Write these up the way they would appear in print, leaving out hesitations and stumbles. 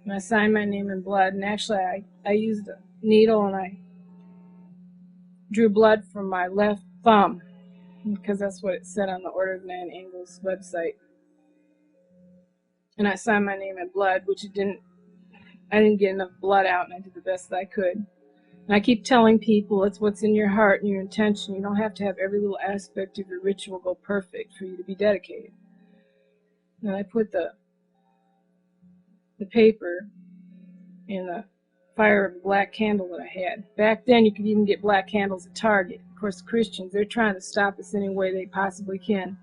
And I signed my name in blood. And actually, I used a needle and I drew blood from my left thumb, because that's what it said on the Order of Nine Angles website. And I signed my name in blood, which I didn't get enough blood out, and I did the best that I could. And I keep telling people it's what's in your heart and your intention. You don't have to have every little aspect of your ritual go perfect for you to be dedicated. And I put the paper in the fire of a black candle that I had. Back then, you could even get black candles at Target. Of course, Christians, they're trying to stop us any way they possibly can.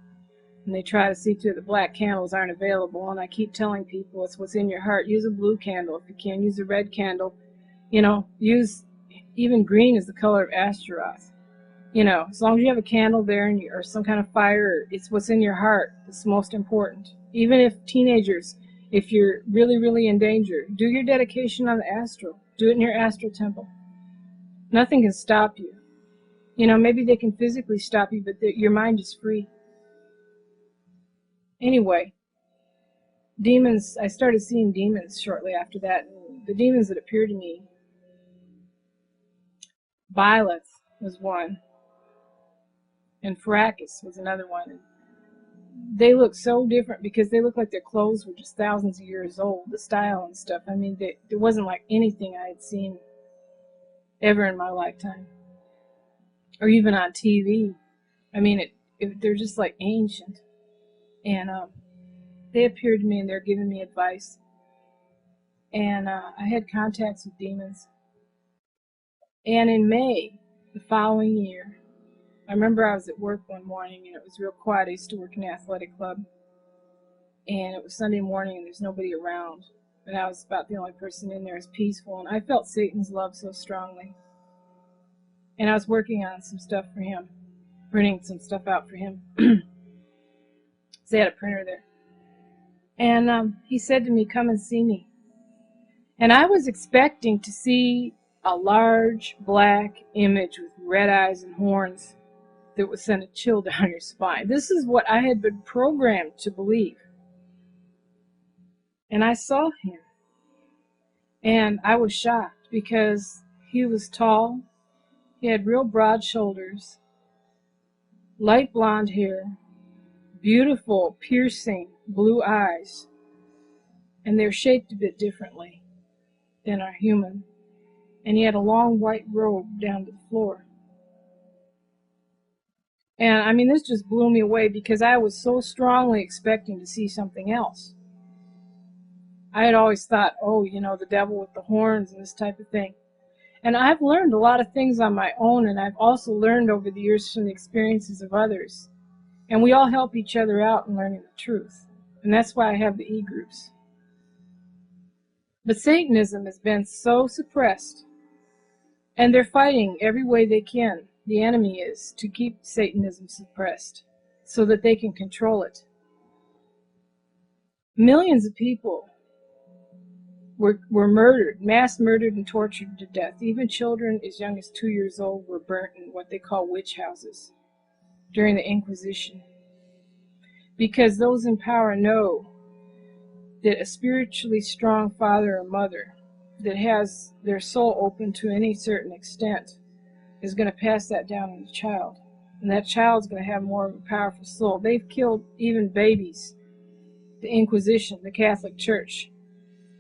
And they try to see to it that black candles aren't available. And I keep telling people it's what's in your heart. Use a blue candle if you can. Use a red candle. You know, even green is the color of Astaroth. You know, as long as you have a candle there and or some kind of fire, it's what's in your heart that's most important. Even if teenagers, if you're really, really in danger, do your dedication on the astral. Do it in your astral temple. Nothing can stop you. You know, maybe they can physically stop you, but your mind is free. Anyway, demons, I started seeing demons shortly after that. And the demons that appeared to me, Byleth was one, and Fracus was another one. And they look so different because they look like their clothes were just thousands of years old, the style and stuff. I mean, it wasn't like anything I had seen ever in my lifetime, or even on TV. I mean, they're just like ancient. And they appeared to me and they're giving me advice. And I had contacts with demons. And in May, the following year, I remember I was at work one morning and it was real quiet. I used to work in an athletic club. And it was Sunday morning and there's nobody around. And I was about the only person in there. It was peaceful. And I felt Satan's love so strongly. And I was working on some stuff for him, printing some stuff out for him. They had a printer there. And he said to me, "Come and see me." And I was expecting to see a large black image with red eyes and horns that would send a chill down your spine. This is what I had been programmed to believe. And I saw him. And I was shocked because he was tall. He had real broad shoulders, light blonde hair, beautiful, piercing blue eyes. And they're shaped a bit differently than our human. And he had a long white robe down to the floor. And I mean, this just blew me away because I was so strongly expecting to see something else. I had always thought, oh, you know, the devil with the horns and this type of thing. And I've learned a lot of things on my own, and I've also learned over the years from the experiences of others. And we all help each other out in learning the truth. And that's why I have the e-groups. But Satanism has been so suppressed, and they're fighting every way they can, the enemy is, to keep Satanism suppressed so that they can control it. Millions of people were murdered, mass murdered and tortured to death. Even children as young as 2 years old were burnt in what they call witch houses during the Inquisition. Because those in power know that a spiritually strong father or mother that has their soul open to any certain extent is going to pass that down on the child. And that child's going to have more of a powerful soul. They've killed even babies. The Inquisition, the Catholic Church.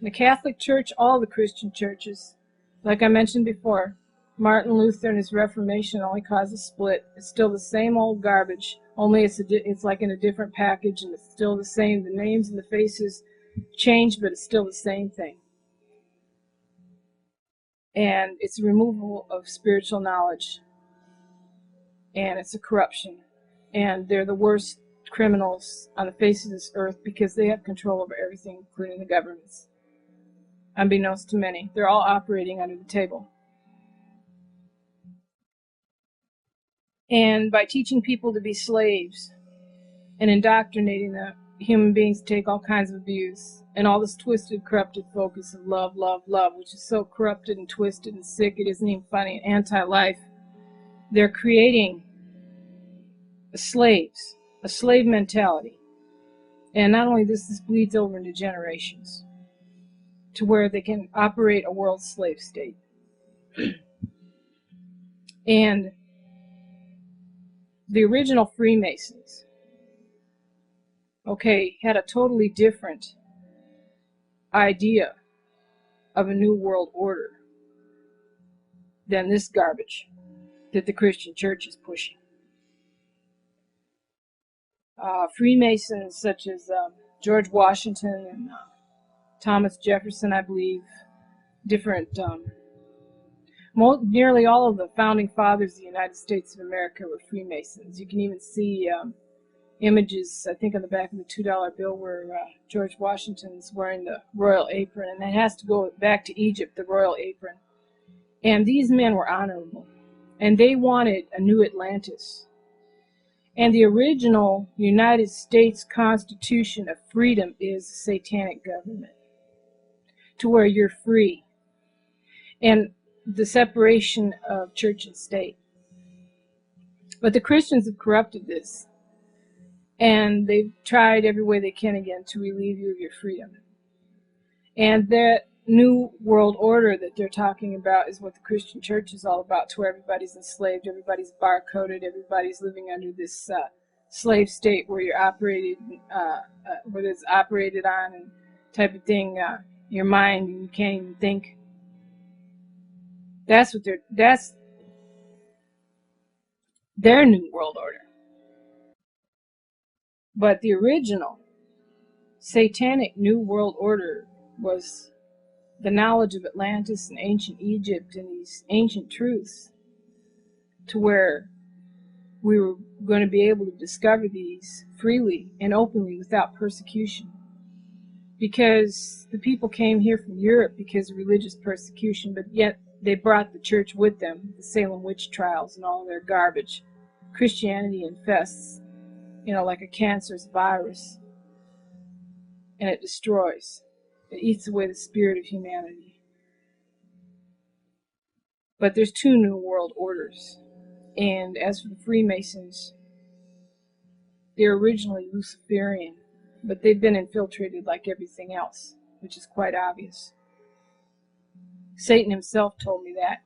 The Catholic Church, all the Christian churches, like I mentioned before, Martin Luther and his Reformation only caused a split. It's still the same old garbage, only it's like in a different package, and it's still the same. The names and the faces change, but it's still the same thing. And it's a removal of spiritual knowledge. And it's a corruption. And they're the worst criminals on the face of this earth because they have control over everything, including the governments. Unbeknownst to many, they're all operating under the table. And by teaching people to be slaves and indoctrinating the human beings to take all kinds of abuse and all this twisted, corrupted focus of love, love, love, which is so corrupted and twisted and sick, it isn't even funny, and anti-life, they're creating slaves, a slave mentality. And not only this bleeds over into generations. to where they can operate a world slave state. And the original Freemasons, okay, had a totally different idea of a new world order than this garbage that the Christian church is pushing. Freemasons such as George Washington and Thomas Jefferson, I believe, different, nearly all of the founding fathers of the United States of America were Freemasons. You can even see images, I think, on the back of the $2 bill where George Washington's wearing the royal apron, and that has to go back to Egypt, the royal apron. And these men were honorable, and they wanted a new Atlantis. And the original United States Constitution of freedom is a satanic government, to where you're free, and the separation of church and state. But the Christians have corrupted this, and they've tried every way they can again to relieve you of your freedom. And that new world order that they're talking about is what the Christian church is all about, to where everybody's enslaved, everybody's barcoded, everybody's living under this slave state where you're operated, where it's operated on and type of thing, your mind, and you can't even think. That's their new world order. But the original satanic new world order was the knowledge of Atlantis and ancient Egypt and these ancient truths, to where we were going to be able to discover these freely and openly without persecution. Because the people came here from Europe because of religious persecution, but yet they brought the church with them, the Salem witch trials and all their garbage. Christianity infests, like a cancerous virus, and it destroys. It eats away the spirit of humanity. But there's two new world orders. And as for the Freemasons, they're originally Luciferian, but they've been infiltrated like everything else, which is quite obvious. Satan himself told me that.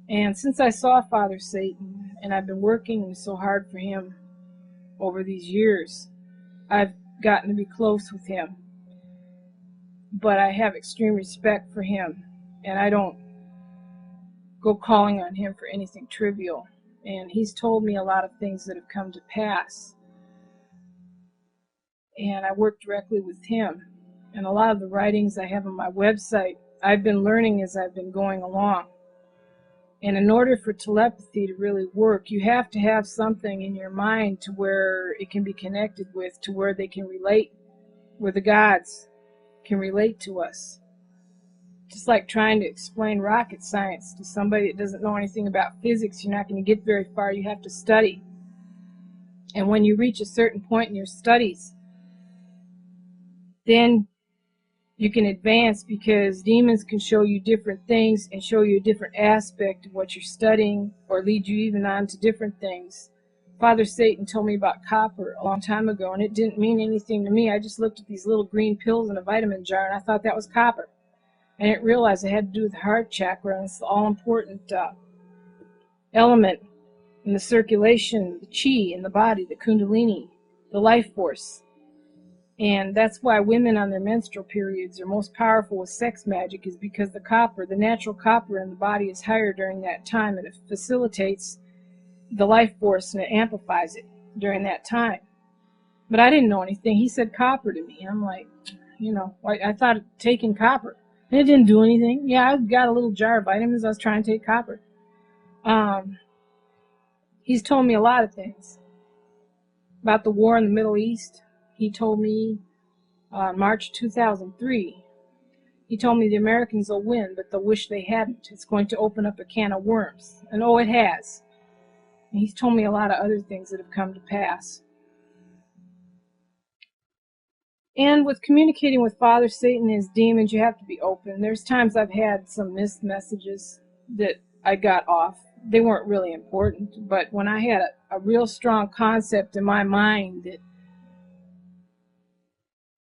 And since I saw Father Satan, and I've been working so hard for him over these years, I've gotten to be close with him. But I have extreme respect for him, and I don't go calling on him for anything trivial. And he's told me a lot of things that have come to pass. And I work directly with him. And a lot of the writings I have on my website, I've been learning as I've been going along. And in order for telepathy to really work, you have to have something in your mind to where it can be connected with, to where they can relate, where the gods can relate to us. Just like trying to explain rocket science to somebody that doesn't know anything about physics, you're not going to get very far. You have to study. And when you reach a certain point in your studies, then you can advance, because demons can show you different things and show you a different aspect of what you're studying, or lead you even on to different things. Father Satan told me about copper a long time ago, and it didn't mean anything to me. I just looked at these little green pills in a vitamin jar, and I thought that was copper. I didn't realize it had to do with the heart chakra, and it's the all-important element in the circulation, the chi in the body, the kundalini, the life force. And that's why women on their menstrual periods are most powerful with sex magic, is because the copper, the natural copper in the body, is higher during that time, and it facilitates the life force and it amplifies it during that time. But I didn't know anything. He said copper to me. I'm like, I thought taking copper. And it didn't do anything. Yeah, I got a little jar of vitamins. I was trying to take copper. He's told me a lot of things about the war in the Middle East. He told me March 2003, he told me the Americans will win, but they'll wish they hadn't. It's going to open up a can of worms. And it has. And he's told me a lot of other things that have come to pass. And with communicating with Father Satan and his demons, you have to be open. There's times I've had some missed messages that I got off. They weren't really important, but when I had a real strong concept in my mind that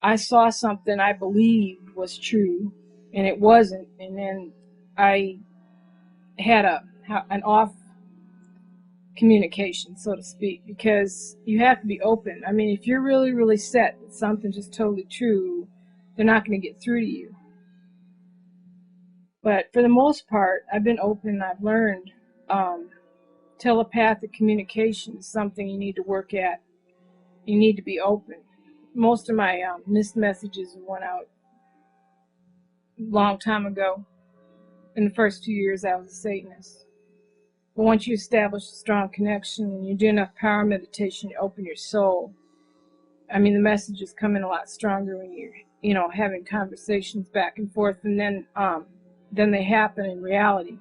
I saw something I believed was true, and it wasn't. And then I had an off communication, so to speak, because you have to be open. I mean, if you're really, really set that something's just totally true, they're not going to get through to you. But for the most part, I've been open. I've learned telepathic communication is something you need to work at. You need to be open. Most of my missed messages went out a long time ago. In the first 2 years, I was a Satanist. But once you establish a strong connection and you do enough power meditation, you open your soul. I mean, the messages come in a lot stronger when you're, having conversations back and forth, and then they happen in reality.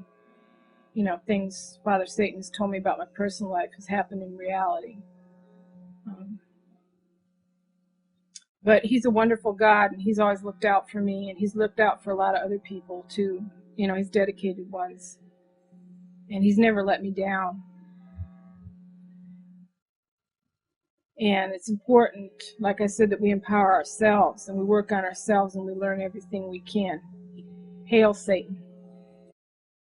Things Father Satan has told me about my personal life has happened in reality. But he's a wonderful God, and he's always looked out for me, and he's looked out for a lot of other people too, his dedicated ones. And he's never let me down. And it's important, like I said, that we empower ourselves and we work on ourselves and we learn everything we can. Hail Satan.